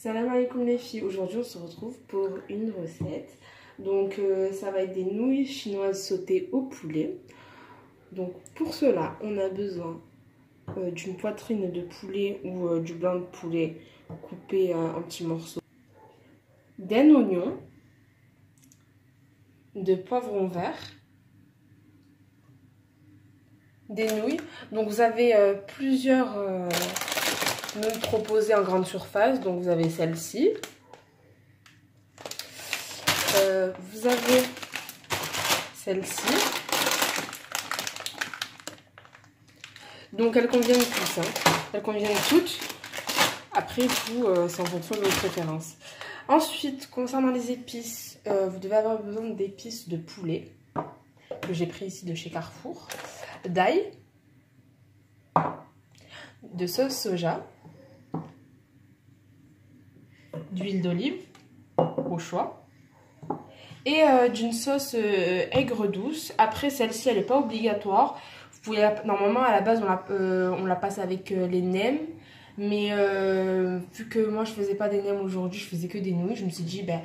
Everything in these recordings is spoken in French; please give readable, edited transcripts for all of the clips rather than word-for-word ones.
Salam alaikum les filles, aujourd'hui on se retrouve pour une recette. Donc ça va être des nouilles chinoises sautées au poulet. Donc pour cela on a besoin d'une poitrine de poulet ou du blanc de poulet coupé en petits morceaux, d'un oignon, de poivron vert, des nouilles. Donc vous avez plusieurs nouilles proposées en grande surface. Donc vous avez celle-ci. Vous avez celle-ci. Donc elles conviennent toutes. Elles conviennent toutes. Après tout, c'est en fonction de vos préférences. Ensuite, concernant les épices, vous devez avoir besoin d'épices de poulet que j'ai pris ici de chez Carrefour, d'ail, de sauce soja, d'huile d'olive au choix et d'une sauce aigre douce. Après, celle-ci, elle n'est pas obligatoire. Vous pouvez normalement, à la base, on la passe avec les nems. Mais vu que moi, je faisais pas des nems aujourd'hui, je faisais que des nouilles. Je me suis dit, ben,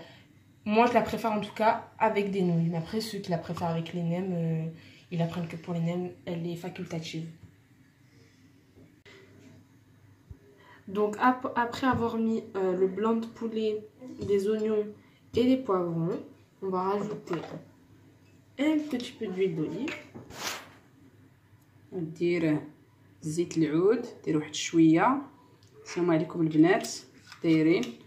moi, je la préfère en tout cas avec des nouilles. Mais après, ceux qui la préfèrent avec les nems, ils la prennent que pour les nems. Elle est facultative. Donc, après avoir mis le blanc de poulet, des oignons et des poivrons, on va rajouter un petit peu d'huile d'olive. ندير زيت العود، ديروا واحد شويه. السلام عليكم البنات، دايرين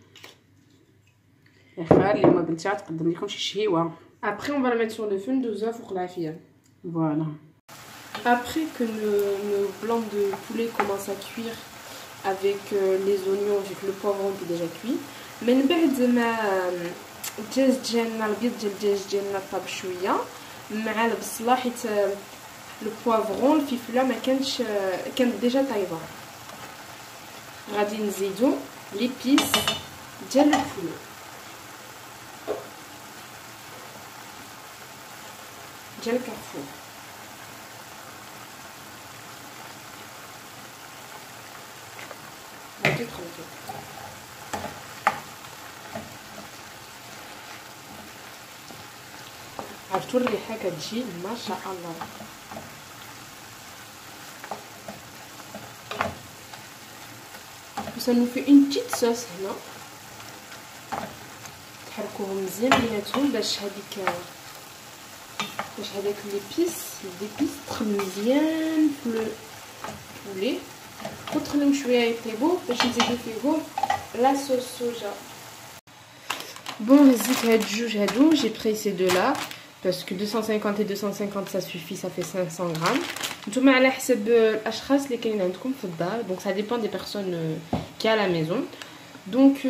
اخر اللي ما بنتها تقدم لكم شي شهيوه. Après on va la mettre sur le feu 2 heures pour la fille. Voilà. Après que le blanc de poulet commence à cuire avec les oignons, vu que le poivron est déjà cuit, من بعد ما الدجاج ديالنا البيض ديال الدجاج ديالنا طاب شويه مع البصله، حيت لو بوافرون الفلفله ما كانت ديجا طايبه. غادي نزيدو ليبيس ديال البولي، ديال كارفور. غادي تخلطو. عرفتوا الريحه كتجي ما شاء الله. Ça nous fait une petite sauce هنا. تحركوهم مزيان بيناتهم باش هذاك ليبيس تدخل مزيان في البولي وتخليهم شويه يطيبوا باش نزيدو فيهم لا صوص صوجا. Bon, هزيت هاد الجوج هادو، j'ai pris ces deux là parce que 250 et 250 ça suffit, ça fait 500 grammes. نتوما على حسب الاشخاص اللي كاين عندكم في الدار، donc ça dépend des personnes qui à la maison. Donc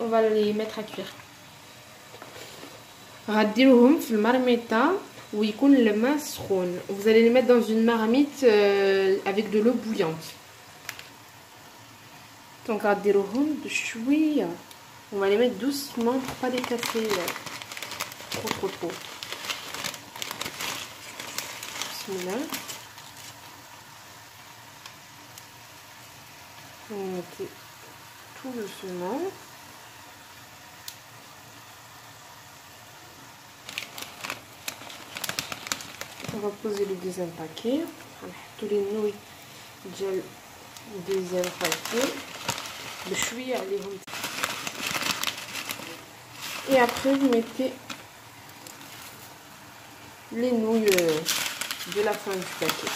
on va les mettre à cuire. غديروهم في المرميطه ويكون الماء سخون. Vous allez les mettre dans une marmite avec de l'eau bouillante. Donc غديروهم بشويه. On va les mettre doucement pour pas les casser trop. Bismillah. On va mettre tout doucement. On va poser le deuxième paquet. On va mettre tous les nouilles du deuxième paquet. Le chouïa, et après vous mettez les nouilles de la fin du paquet.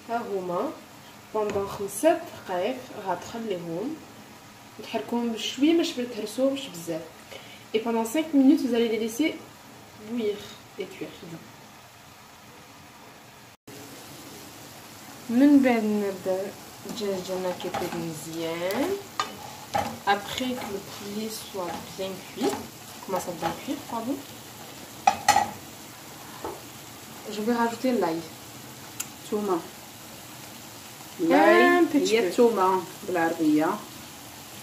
هما pendant 5 دقائق غتخليهم وتحركوهم بشويه باش ما تهرسوهمش بزاف. Et pendant 5 minutes vous allez les laisser bouillir et cuire. من بعد نبدا الدجاج ديالنا كيطيب مزيان. Après que le poulet soit bien cuit, commence à bien cuire, pardon, je vais rajouter l'ail. تومه. لاي هي التومه بالعربيه.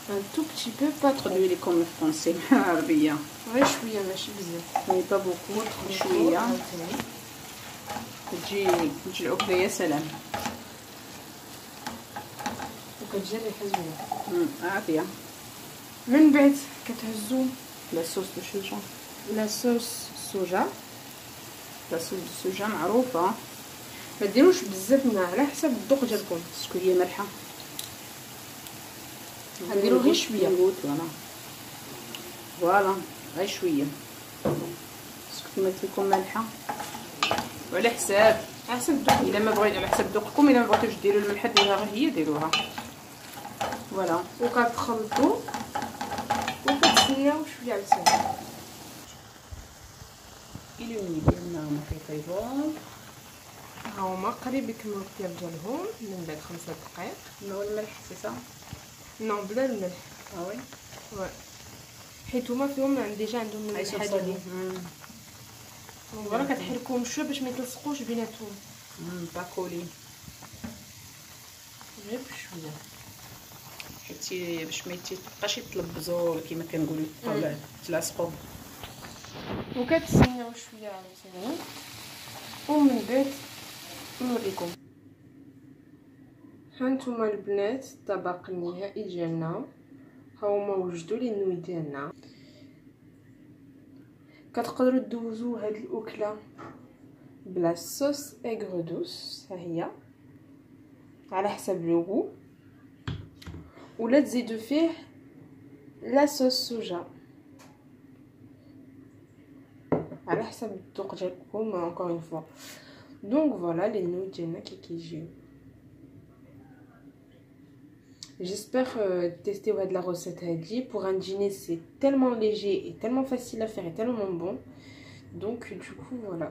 Un tout petit peu, pas trop. خذوا لكم الفرنسي بالعربيه. غير شويه ماشي بزاف. مي با بوكو، شويه. تجي الاكله يا سلام. كتجي ريحه زوينه. عافيه. من بعد كتهزو لاصوص دو الشوجه. لاصوص الصوجا. لاصوص دو الشوجه معروفه، ما ديروش بزاف منها على حسب الذوق ديالكم. شويه مالحه، غنديرو غير شويه. فوالا غير شويه كما تكون مالحه، وعلى حساب الذوق. الا ما بغيتو على حسب ذوقكم. الا ما بغيتوش ديروا الملح ديالها غير هي ديروها. فوالا وكتخلطوا وكتسناو شويه على سنه. اليومي ديالنا هما كيطيبوا، ها هما قريب يكملوا الطياب ديالهم من بعد 5 دقائق. نو الملح سي صا نو بلا الملح. وي وي حيت هما فيهم ديجا عندهم الملح ديالهم. فوالا كتحركوهم شويه باش ما يتلصقوش بيناتهم. باكولي غير بشويه حيت باش ما يتبقاش يتلبزوا كما كنقولوا يتلاصقوا. وكتسناو شويه عاوتاني ومن بعد نوريكم. هانتوما البنات الطبق النهائي ديالنا. هاهما وجدوا لي النوي ديالنا. كتقدروا دوزوا هاد الاكله بلا صوص ايغر دوس، ها هي على حسب لوغو، ولا تزيدوا فيه لا صوص صوجا على حسب الذوق ديالكم encore une fois. دونك فوالا لي نوي ديالنا كيجيو. J'espère tester la recette هادي. Pour un dîner c'est tellement léger et tellement facile à faire et tellement bon. Donc du coup voilà.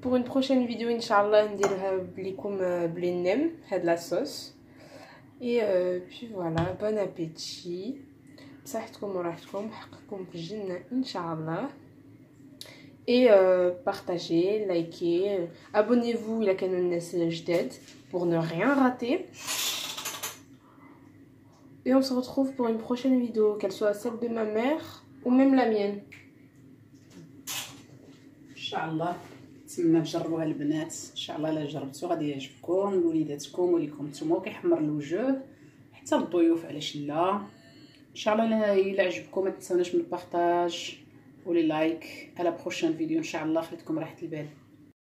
Pour une prochaine vidéo Inch'Allah نديرها بليكم بلي نم هاد la sauce. Et puis voilà, bon appétit. بصحتكم وراحتكم، حقكم في الجنة Inch'Allah. Et partagez, likez, abonnez-vous إلا كانوا الناس جداد pour ne rien rater. Et on se retrouve pour une prochaine vidéo, qu'elle soit celle de ma mère ou même la mienne. ان شاء الله نتمنى تجربوها البنات. ان شاء الله الا جربتو غادي يعجبكم لوليداتكم وليكم نتوما، وكيحمر الوجه حتى للضيوف علاش لا. ان شاء الله الا عجبكم ما تنساوناش من البارطاج ولي لايك. على بروشين فيديو ان شاء الله. خليتكم راحه البال.